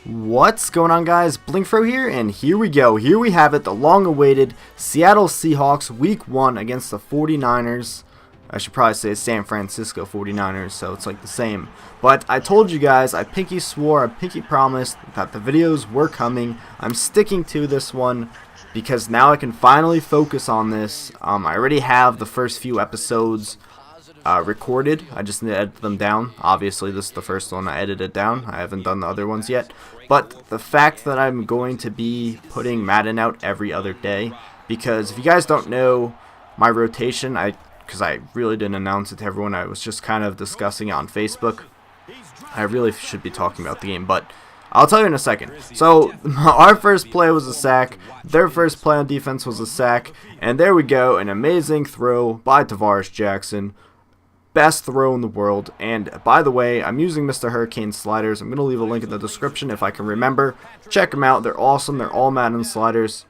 What's going on, guys? blinkFRO here, and here we go. Here we have it, the long-awaited Seattle Seahawks Week 1 against the 49ers. I should probably say San Francisco 49ers, so it's like the same. But I told you guys, I pinky swore, I pinky promised that the videos were coming. I'm sticking to this one because now I can finally focus on this. I already have the first few episodes recorded. I just need to edit them down. Obviously, this is the first one I edited down. I haven't done the other ones yet. But the fact that I'm going to be putting Madden out every other day, because if you guys don't know my rotation, because I really didn't announce it to everyone, I was just kind of discussing it on Facebook. I really should be talking about the game, but I'll tell you in a second. So, our first play was a sack, their first play on defense was a sack, and there we go, an amazing throw by Tavares Jackson. Best throw in the world. And by the way, I'm using Mr. Hurricane sliders. I'm going to leave a link in the description if I can remember. Check them out. They're awesome. They're all Madden sliders.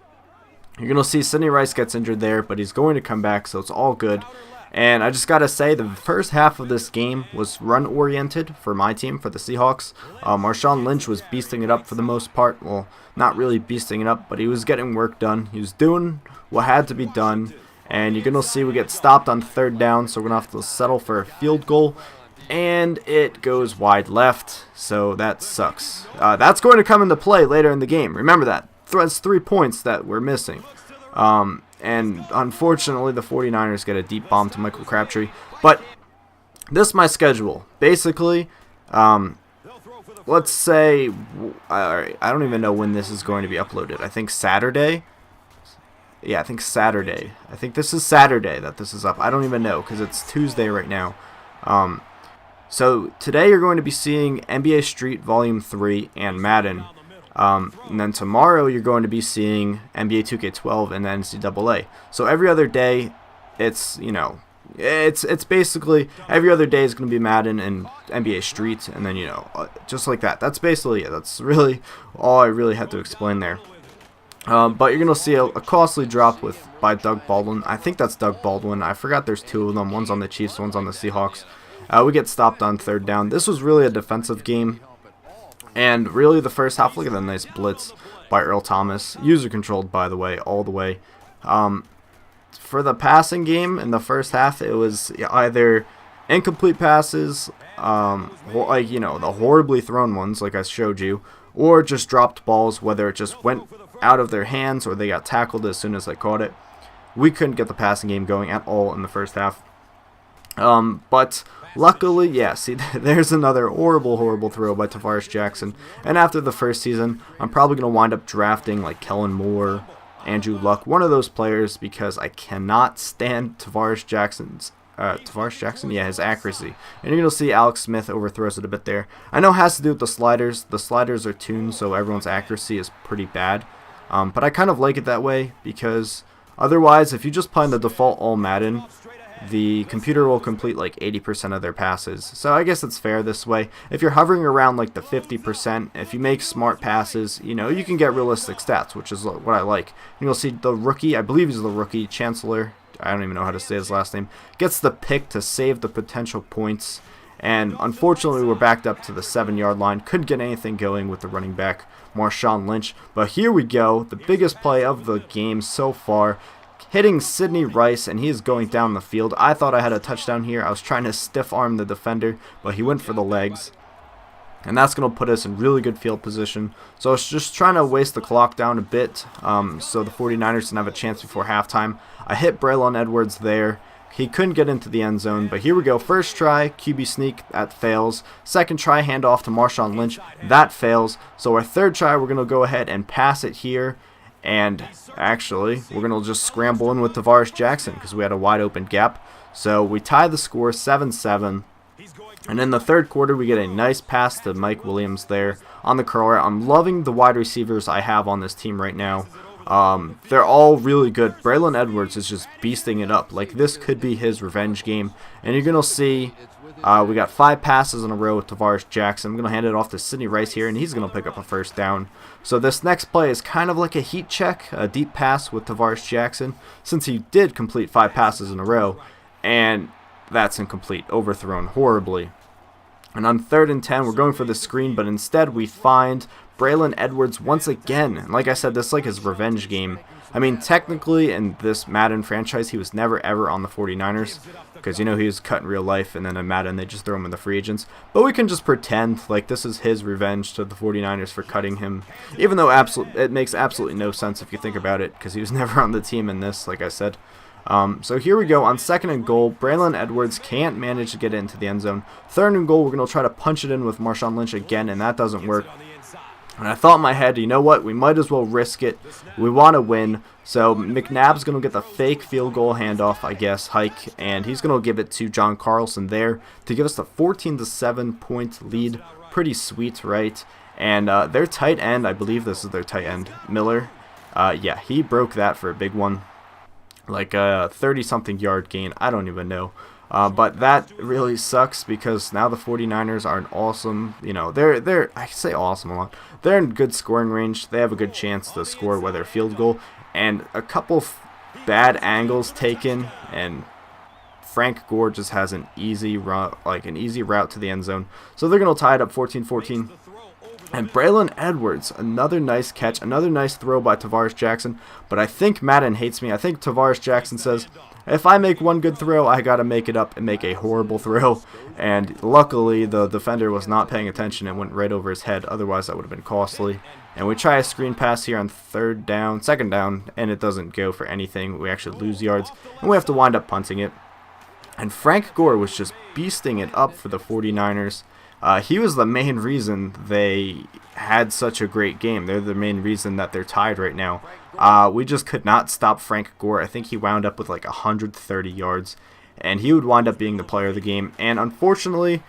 You're going to see Sidney Rice gets injured there, but he's going to come back, so it's all good. And I just got to say, the first half of this game was run-oriented for my team, for the Seahawks. Marshawn Lynch was beasting it up for the most part. Well, not really beasting it up, but he was getting work done. He was doing what had to be done. And you're going to see we get stopped on third down, so we're going to have to settle for a field goal. And it goes wide left, so that sucks. That's going to come into play later in the game. Remember that. That's 3 points that we're missing. And unfortunately, the 49ers get a deep bomb to Michael Crabtree. But this is my schedule. Basically, let's say, I don't even know when this is going to be uploaded. I think Saturday. Yeah, I think Saturday. I think this is Saturday that this is up. I don't even know because it's Tuesday right now. So today you're going to be seeing NBA Street Volume 3 and Madden. And then tomorrow you're going to be seeing NBA 2K12 and the NCAA. So every other day, it's, you know, it's basically every other day is going to be Madden and NBA Street, and then, you know, just like that. That's basically it. That's really all I really had to explain there. But you're going to see a costly drop by Doug Baldwin. I think that's Doug Baldwin. I forgot there's two of them. One's on the Chiefs, one's on the Seahawks. We get stopped on third down. This was really a defensive game. And really the first half, look at that nice blitz by Earl Thomas. User controlled, by the way, all the way. For the passing game in the first half, it was either incomplete passes, like, you know, the horribly thrown ones like I showed you, or just dropped balls, whether it just went out of their hands or they got tackled as soon as they caught it. We couldn't get the passing game going at all in the first half. But luckily, yeah, see, there's another horrible throw by Tavares Jackson. And after the first season, I'm probably going to wind up drafting like Kellen Moore, Andrew Luck, one of those players, because I cannot stand Tavares Jackson, yeah, his accuracy. And you're going to see Alex Smith overthrows it a bit there. I know it has to do with the sliders. The sliders are tuned, so everyone's accuracy is pretty bad. But I kind of like it that way, because otherwise, if you just play in the default all Madden, the computer will complete like 80% of their passes. So I guess it's fair this way. If you're hovering around like the 50%, if you make smart passes, you know, you can get realistic stats, which is what I like. And you'll see the rookie, I believe he's the rookie, Chancellor, I don't even know how to say his last name, gets the pick to save the potential points. And unfortunately, we're backed up to the 7-yard line. Couldn't get anything going with the running back, Marshawn Lynch. But here we go, the biggest play of the game so far, hitting Sidney Rice, and he is going down the field. I thought I had a touchdown here. I was trying to stiff arm the defender, but he went for the legs. And that's going to put us in really good field position. So I was just trying to waste the clock down a bit, so the 49ers didn't have a chance before halftime. I hit Braylon Edwards there. He couldn't get into the end zone, but here we go. First try, QB sneak, that fails. Second try, handoff to Marshawn Lynch, that fails. So our third try, we're going to go ahead and pass it here. And actually, we're going to just scramble in with Tavares Jackson because we had a wide open gap. So we tie the score 7-7. And in the third quarter, we get a nice pass to Mike Williams there on the curl route. I'm loving the wide receivers I have on this team right now. They're all really good. Braylon Edwards is just beasting it up. Like, this could be his revenge game. And you're going to see we got 5 passes in a row with Tavares Jackson. I'm going to hand it off to Sidney Rice here, and he's going to pick up a first down. So this next play is kind of like a heat check, a deep pass with Tavares Jackson, since he did complete 5 passes in a row. And that's incomplete, overthrown horribly. And on 3rd and 10, we're going for the screen, but instead we find Braylon Edwards once again. And like I said, this is like his revenge game. I mean, technically in this Madden franchise, he was never ever on the 49ers because, you know, he was cut in real life, and then in Madden they just throw him in the free agents. But we can just pretend like this is his revenge to the 49ers for cutting him, even though it makes absolutely no sense if you think about it, because he was never on the team in this, like I said. So here we go on 2nd and goal. Braylon Edwards can't manage to get into the end zone. 3rd and goal, we're going to try to punch it in with Marshawn Lynch again, and that doesn't work. And I thought in my head, you know what, we might as well risk it. We want to win. So McNabb's going to get the fake field goal handoff, I guess, hike, and he's going to give it to John Carlson there to give us the 14-7 point lead. Pretty sweet, right? And their tight end, I believe this is their tight end, Miller. Yeah, he broke that for a big one. Like a 30-something yard gain, I don't even know. But that really sucks because now the 49ers are an awesome, you know, they're I say awesome a lot. They're in good scoring range. They have a good chance to score whether field goal, and a couple bad angles taken, and Frank Gore just has an easy route, to the end zone. So they're going to tie it up 14-14. And Braylon Edwards, another nice catch, another nice throw by Tavares Jackson. But I think Madden hates me. I think Tavares Jackson says, if I make one good throw, I got to make it up and make a horrible throw. And luckily, the defender was not paying attention and went right over his head. Otherwise, that would have been costly. And we try a screen pass here on 2nd down, and it doesn't go for anything. We actually lose yards, and we have to wind up punting it. And Frank Gore was just beasting it up for the 49ers. He was the main reason they had such a great game. They're the main reason that they're tied right now. We just could not stop Frank Gore. I think he wound up with like 130 yards, and he would wind up being the player of the game. And unfortunately,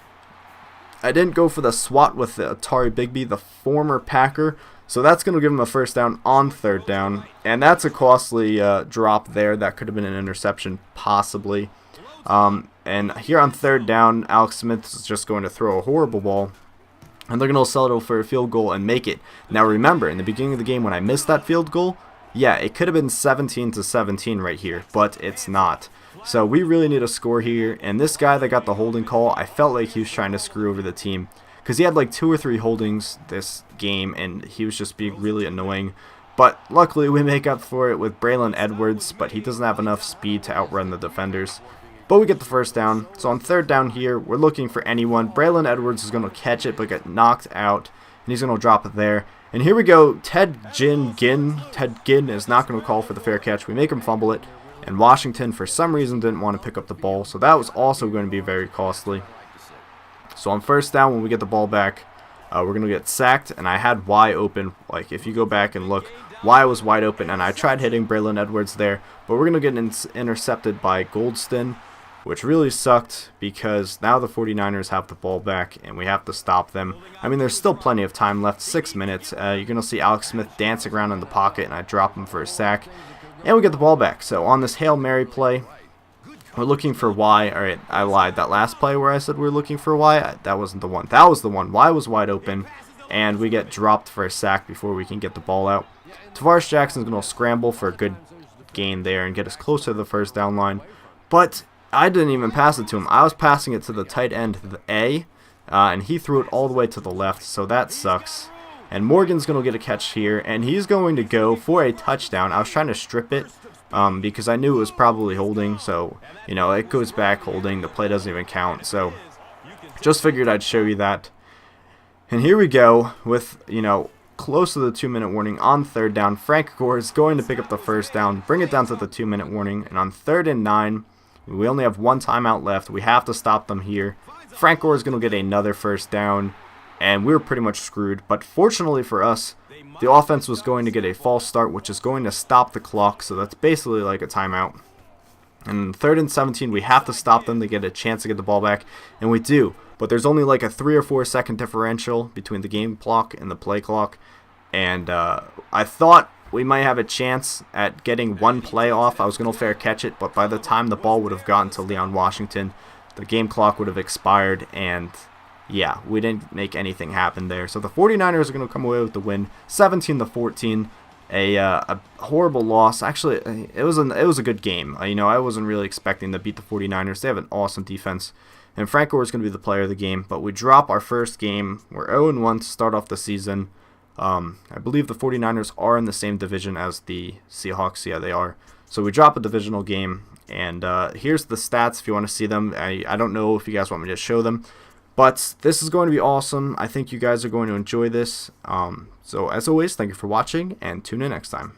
I didn't go for the swat with the Atari Bigby, the former Packer, so that's going to give him a first down on 3rd down, and that's a costly drop there. That could have been an interception, possibly. And here on 3rd down, Alex Smith is just going to throw a horrible ball, and they're going to settle for a field goal and make it. Now remember, in the beginning of the game when I missed that field goal, yeah, it could have been 17-17 right here, but it's not. So we really need a score here, and this guy that got the holding call, I felt like he was trying to screw over the team, because he had like 2 or 3 holdings this game, and he was just being really annoying. But luckily we make up for it with Braylon Edwards, but he doesn't have enough speed to outrun the defenders. But we get the first down. So on 3rd down here, we're looking for anyone. Braylon Edwards is going to catch it, but get knocked out, and he's going to drop it there. And here we go, Ted Ginn is not going to call for the fair catch. We make him fumble it, and Washington, for some reason, didn't want to pick up the ball. So that was also going to be very costly. So on 1st down, when we get the ball back, we're going to get sacked, and I had Y open. Like, if you go back and look, Y was wide open, and I tried hitting Braylon Edwards there, but we're going to get intercepted by Goldston, which really sucked because now the 49ers have the ball back and we have to stop them. I mean, there's still plenty of time left, 6 minutes. You're going to see Alex Smith dancing around in the pocket, and I drop him for a sack, and we get the ball back. So on this Hail Mary play, we're looking for Y. All right, I lied. That last play where I said we were looking for Y, that wasn't the one. That was the one. Y was wide open, and we get dropped for a sack before we can get the ball out. Tavares Jackson's going to scramble for a good gain there and get us closer to the first down line, but I didn't even pass it to him. I was passing it to the tight end, the A, and he threw it all the way to the left, so that sucks. And Morgan's going to get a catch here, and he's going to go for a touchdown. I was trying to strip it because I knew it was probably holding, so, you know, it goes back holding. The play doesn't even count, so just figured I'd show you that. And here we go with, you know, close to the 2-minute warning on 3rd down. Frank Gore is going to pick up the first down, bring it down to the 2-minute warning, and on 3rd and 9, we only have 1 timeout left. We have to stop them here. Frank Gore is going to get another first down, and we were pretty much screwed. But fortunately for us, the offense was going to get a false start, which is going to stop the clock, so that's basically like a timeout. And 3rd and 17, we have to stop them to get a chance to get the ball back, and we do. But there's only like a 3 or 4 second differential between the game clock and the play clock, and I thought we might have a chance at getting 1 play off. I was going to fair catch it, but by the time the ball would have gotten to Leon Washington, the game clock would have expired, and yeah, we didn't make anything happen there. So the 49ers are going to come away with the win, 17-14. A horrible loss. Actually, it was a good game. You know, I wasn't really expecting to beat the 49ers. They have an awesome defense, and Frank Gore is going to be the player of the game. But we drop our first game. We're 0-1 to start off the season. I believe the 49ers are in the same division as the Seahawks. Yeah, they are. So we drop a divisional game, and here's the stats if you want to see them. I don't know if you guys want me to show them, but this is going to be awesome. I think you guys are going to enjoy this. So as always, thank you for watching, and tune in next time.